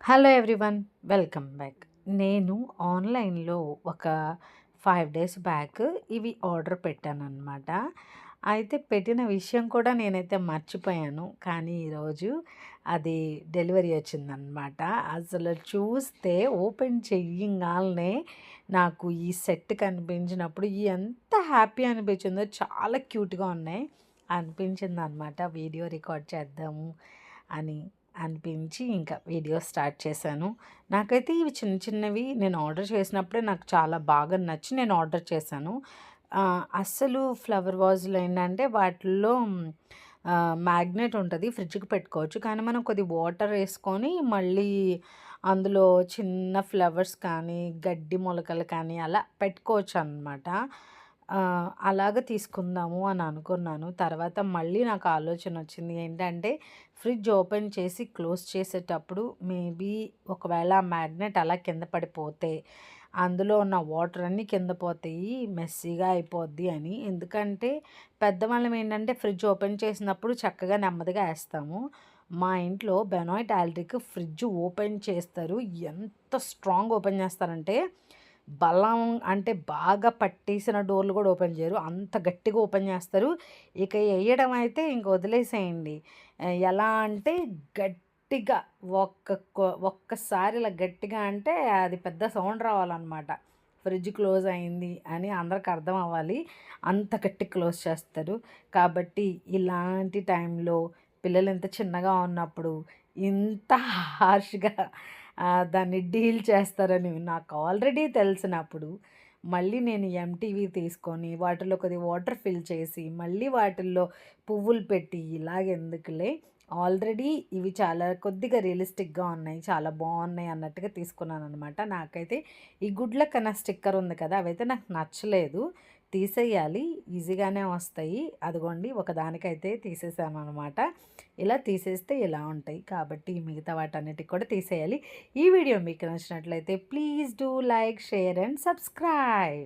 Hello everyone, welcome back. నేను ఆన్లైన్లో ఒక 5 డేస్ బ్యాక్ ఇవి ఆర్డర్ పెట్టానన్నమాట. అయితే పెట్టిన విషయం కూడా నేనైతే మర్చిపోయాను. కానీ ఈరోజు అది డెలివరీ వచ్చిందనమాట. అసలు చూస్తే ఓపెన్ చెయ్యంగాల్నే నాకు ఈ సెట్ కనిపించినప్పుడు ఎంత హ్యాపీ అనిపించిందో, చాలా క్యూట్‌గా ఉన్నాయి అనిపించిందనమాట. వీడియో రికార్డ్ చేద్దాము అని అనిపించి ఇంకా వీడియో స్టార్ట్ చేశాను. నాకైతే ఇవి చిన్న చిన్నవి నేను ఆర్డర్ చేసినప్పుడే నాకు చాలా బాగా నచ్చి నేను ఆర్డర్ చేశాను. అస్సలు ఫ్లవర్ వాజ్‌లో ఏంటంటే వాటిల్లో మ్యాగ్నెట్ ఉంటది. ఫ్రిడ్జ్‌కి పెట్టుకోవచ్చు. కానీ మనం కొద్దిగా వాటర్ ఏసుకొని మళ్ళీ అందులో చిన్న ఫ్లవర్స్ కానీ, గడ్డి మొలకలు కానీ అలా పెట్టుకోవచ్చనమాట. అలాగ తీసుకుందాము అని అనుకున్నాను. తర్వాత మళ్ళీ నాకు ఆలోచనొచ్చింది. ఏంటంటే ఫ్రిడ్జ్ ఓపెన్ చేసి క్లోజ్ చేసేటప్పుడు మేబీ ఒకవేళ ఆ మ్యాగ్నెట్ అలా కింద పడిపోతే అందులో ఉన్న వాటర్ అన్నీ కింద పోతాయి, మెస్సీగా అయిపోద్ది అని. ఎందుకంటే పెద్దవాళ్ళం ఏంటంటే ఫ్రిడ్జ్ ఓపెన్ చేసినప్పుడు చక్కగా నెమ్మదిగా ఏస్తాము. మా ఇంట్లో బెనాయిట్ ఆల్డ్రిక్ ఫ్రిడ్జ్ ఓపెన్ చేస్తారు. ఎంత స్ట్రాంగ్ ఓపెన్ చేస్తారంటే బలం అంటే బాగా పట్టేసిన డోర్లు కూడా ఓపెన్ చేయరు. అంత గట్టిగా ఓపెన్ చేస్తారు. ఇక ఎయ్యడం అయితే ఇంక వదిలేసేయండి. ఎలా అంటే గట్టిగా ఒక్కసారి ఇలా గట్టిగా అంటే అది పెద్ద సౌండ్ రావాలన్నమాట. ఫ్రిడ్జ్ క్లోజ్ అయింది అని అందరికి అర్థం అవ్వాలి. అంత గట్టిగా క్లోజ్ చేస్తారు. కాబట్టి ఇలాంటి టైంలో పిల్లలు ఇంత చిన్నగా ఉన్నప్పుడు ఇంత హార్ష్‌గా దాన్ని డీల్ చేస్తారని నాకు ఆల్రెడీ తెలిసినప్పుడు, మళ్ళీ నేను ఎంటీవీ తీసుకొని వాటిలో కొద్దిగా వాటర్ ఫిల్ చేసి, మళ్ళీ వాటిల్లో పువ్వులు పెట్టి ఇలాగెందుకులే, ఆల్రెడీ ఇవి చాలా కొద్దిగా రియలిస్టిక్‌గా ఉన్నాయి, చాలా బాగున్నాయి అన్నట్టుగా తీసుకున్నాననమాట. నాకైతే ఈ గుడ్ లక్ అన్న స్టిక్కర్ ఉంది కదా, అవైతే నాకు నచ్చలేదు. తీసేయాలి, ఈజీగానే వస్తాయి. అదిగోండి ఒకదానికైతే తీసేసాననమాట. ఇలా తీసేస్తే ఇలా ఉంటాయి. కాబట్టి మిగతా వాటన్నిటికి కూడా తీసేయాలి. ఈ వీడియో మీకు నచ్చినట్లయితే please do like, share and subscribe.